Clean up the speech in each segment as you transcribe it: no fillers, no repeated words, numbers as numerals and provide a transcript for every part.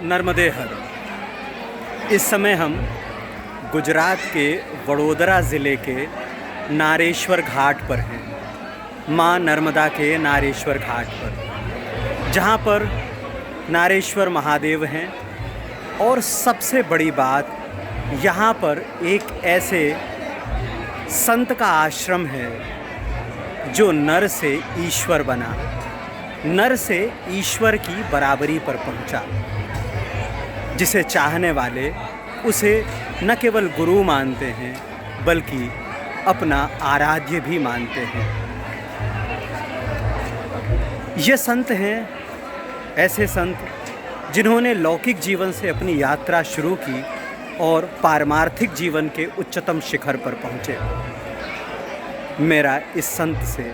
नर्मदे हर। इस समय हम गुजरात के वडोदरा ज़िले के नारेश्वर घाट पर हैं। माँ नर्मदा के नारेश्वर घाट पर, जहाँ पर नारेश्वर महादेव हैं। और सबसे बड़ी बात, यहाँ पर एक ऐसे संत का आश्रम है जो नर से ईश्वर बना, नर से ईश्वर की बराबरी पर पहुँचा, जिसे चाहने वाले उसे न केवल गुरु मानते हैं बल्कि अपना आराध्य भी मानते हैं। ये संत हैं ऐसे संत जिन्होंने लौकिक जीवन से अपनी यात्रा शुरू की और पारमार्थिक जीवन के उच्चतम शिखर पर पहुँचे। मेरा इस संत से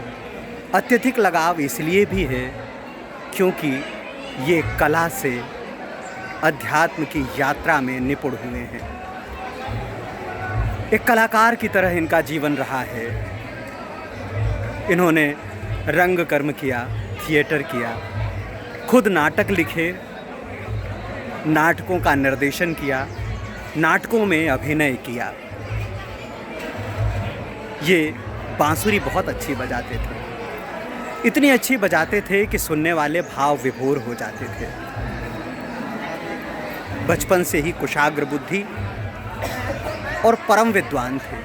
अत्यधिक लगाव इसलिए भी है क्योंकि ये कला से अध्यात्म की यात्रा में निपुण हुए हैं। एक कलाकार की तरह इनका जीवन रहा है। इन्होंने रंग कर्म किया, थिएटर किया, खुद नाटक लिखे, नाटकों का निर्देशन किया, नाटकों में अभिनय किया। ये बांसुरी बहुत अच्छी बजाते थे, इतनी अच्छी बजाते थे कि सुनने वाले भाव विभोर हो जाते थे। बचपन से ही कुशाग्र बुद्धि और परम विद्वान थे।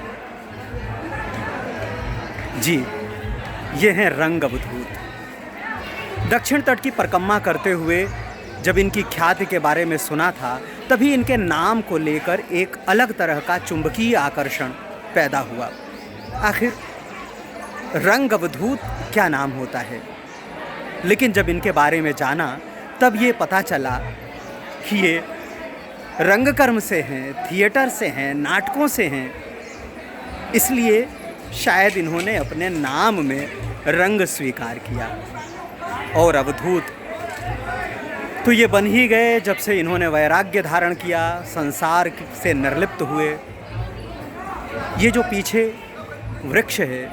जी, ये हैं रंग अवधूत। दक्षिण तट की परिक्रमा करते हुए जब इनकी ख्याति के बारे में सुना था, तभी इनके नाम को लेकर एक अलग तरह का चुंबकीय आकर्षण पैदा हुआ। आखिर रंग अवधूत क्या नाम होता है? लेकिन जब इनके बारे में जाना तब ये पता चला कि ये रंगकर्म से हैं, थिएटर से हैं, नाटकों से हैं। इसलिए शायद इन्होंने अपने नाम में रंग स्वीकार किया। और अवधूत तो ये बन ही गए जब से इन्होंने वैराग्य धारण किया, संसार से निर्लिप्त हुए। ये जो पीछे वृक्ष है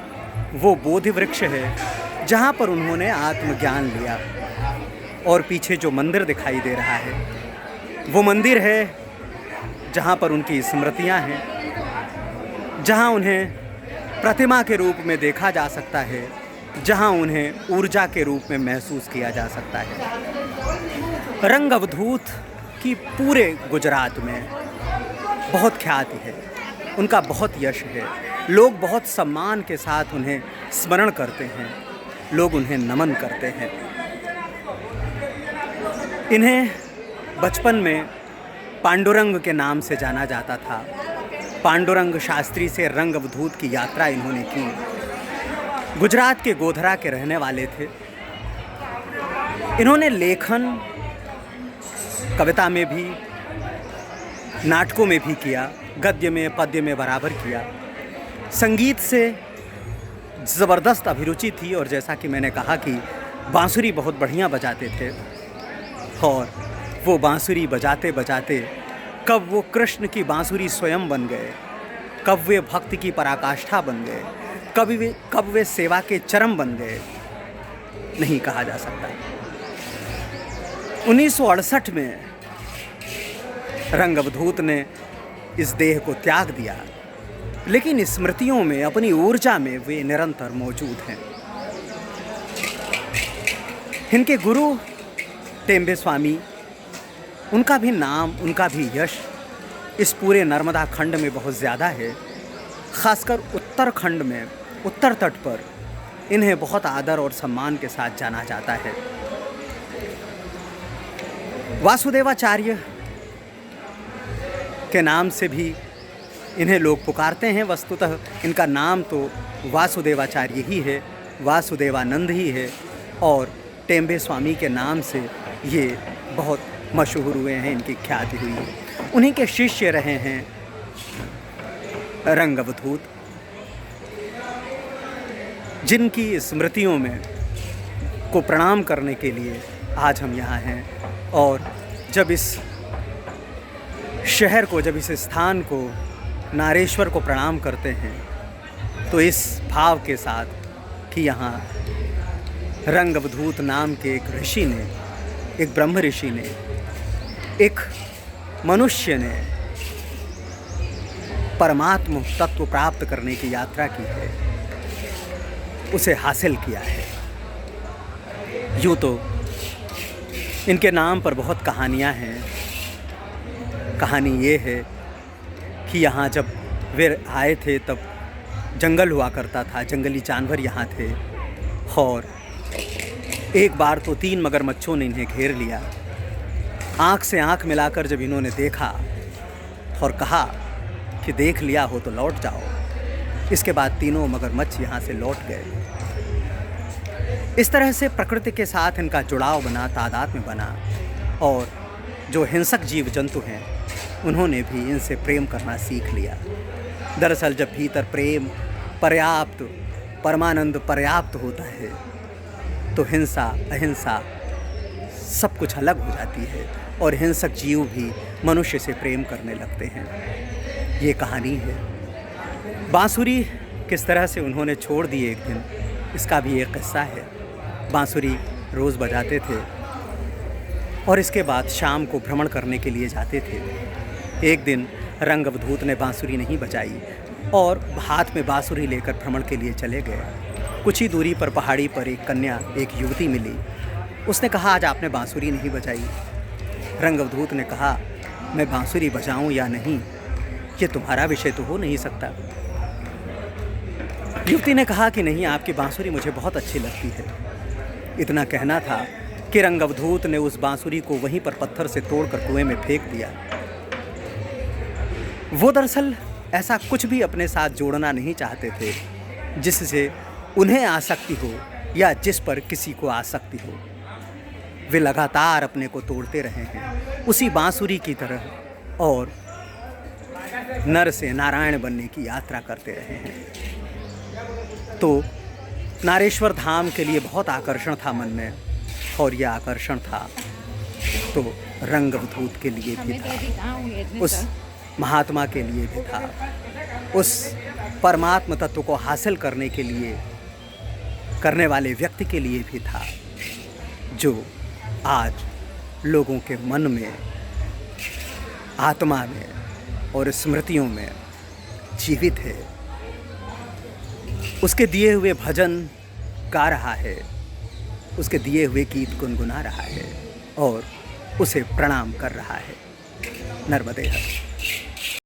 वो बोधि वृक्ष है, जहाँ पर उन्होंने आत्मज्ञान लिया। और पीछे जो मंदिर दिखाई दे रहा है वो मंदिर है जहाँ पर उनकी स्मृतियाँ हैं, जहाँ उन्हें प्रतिमा के रूप में देखा जा सकता है, जहाँ उन्हें ऊर्जा के रूप में महसूस किया जा सकता है। रंग अवधूत की पूरे गुजरात में बहुत ख्याति है, उनका बहुत यश है। लोग बहुत सम्मान के साथ उन्हें स्मरण करते हैं, लोग उन्हें नमन करते हैं। इन्हें बचपन में पांडुरंग के नाम से जाना जाता था। पांडुरंग शास्त्री से रंग अवधूत की यात्रा इन्होंने की। गुजरात के गोधरा के रहने वाले थे। इन्होंने लेखन कविता में भी, नाटकों में भी किया, गद्य में, पद्य में बराबर किया। संगीत से ज़बरदस्त अभिरुचि थी और जैसा कि मैंने कहा कि बांसुरी बहुत बढ़िया बजाते थे। और वो बांसुरी बजाते बजाते कब वो कृष्ण की बांसुरी स्वयं बन गए, कब वे भक्ति की पराकाष्ठा बन गए, कब वे सेवा के चरम बन गए, नहीं कहा जा सकता। 1968 में रंग अवधूत ने इस देह को त्याग दिया, लेकिन स्मृतियों में, अपनी ऊर्जा में वे निरंतर मौजूद हैं। इनके गुरु टेम्बे स्वामी, उनका भी नाम, उनका भी यश इस पूरे नर्मदा खंड में बहुत ज़्यादा है। ख़ासकर उत्तराखंड में, उत्तर तट पर इन्हें बहुत आदर और सम्मान के साथ जाना जाता है। वासुदेवाचार्य के नाम से भी इन्हें लोग पुकारते हैं। वस्तुतः इनका नाम तो वासुदेवाचार्य ही है, वासुदेवानंद ही है। और टेम्बे स्वामी के नाम से ये बहुत मशहूर हुए हैं, इनकी ख्याति हुई है। उन्हीं के शिष्य रहे हैं रंग अवधूत, जिनकी स्मृतियों में को प्रणाम करने के लिए आज हम यहाँ हैं। और जब इस शहर को, जब इस स्थान को, नारेश्वर को प्रणाम करते हैं तो इस भाव के साथ कि यहाँ रंग अवधूत नाम के एक ऋषि ने, एक ब्रह्म ऋषि ने एक मनुष्य ने परमात्म तत्व प्राप्त करने की यात्रा की है, उसे हासिल किया है। यूँ तो इनके नाम पर बहुत कहानियाँ हैं। कहानी ये है कि यहाँ जब वे आए थे तब जंगल हुआ करता था, जंगली जानवर यहाँ थे, और एक बार तो 3 मगरमच्छों ने इन्हें घेर लिया। आँख से आँख मिलाकर जब इन्होंने देखा और कहा कि देख लिया हो तो लौट जाओ, इसके बाद तीनों मगरमच्छ यहाँ से लौट गए। इस तरह से प्रकृति के साथ इनका जुड़ाव बना, तादात्म्य बना, और जो हिंसक जीव जंतु हैं उन्होंने भी इनसे प्रेम करना सीख लिया। दरअसल जब भीतर प्रेम पर्याप्त, परमानंद पर्याप्त होता है तो हिंसा अहिंसा सब कुछ अलग हो जाती है, और हिंसक जीव भी मनुष्य से प्रेम करने लगते हैं। ये कहानी है। बांसुरी किस तरह से उन्होंने छोड़ दी एक दिन, इसका भी एक किस्सा है। बांसुरी रोज़ बजाते थे और इसके बाद शाम को भ्रमण करने के लिए जाते थे। एक दिन रंग अवधूत ने बांसुरी नहीं बजाई और हाथ में बांसुरी लेकर भ्रमण के लिए चले गए। कुछ ही दूरी पर पहाड़ी पर एक कन्या, एक युवती मिली। उसने कहा, आज आपने बांसुरी नहीं बजाई। रंग अवधूत ने कहा, मैं बांसुरी बजाऊं या नहीं, ये तुम्हारा विषय तो हो नहीं सकता। युवती ने कहा कि नहीं, आपकी बांसुरी मुझे बहुत अच्छी लगती है। इतना कहना था कि रंग अवधूत ने उस बांसुरी को वहीं पर पत्थर से तोड़कर कुएं में फेंक दिया। वो दरअसल ऐसा कुछ भी अपने साथ जोड़ना नहीं चाहते थे जिससे उन्हें आसक्ति हो या जिस पर किसी को आसक्ति हो। वे लगातार अपने को तोड़ते रहे हैं उसी बांसुरी की तरह, और नर से नारायण बनने की यात्रा करते रहे हैं। तो नारेश्वर धाम के लिए बहुत आकर्षण था मन में, और यह आकर्षण था तो रंग अवधूत के लिए भी था, उस महात्मा के लिए भी था, उस परमात्म तत्व को हासिल करने के लिए करने वाले व्यक्ति के लिए भी था, जो आज लोगों के मन में, आत्मा में और स्मृतियों में जीवित है। उसके दिए हुए भजन गा रहा है, उसके दिए हुए गीत गुनगुना रहा है और उसे प्रणाम कर रहा है। नर्मदे हर।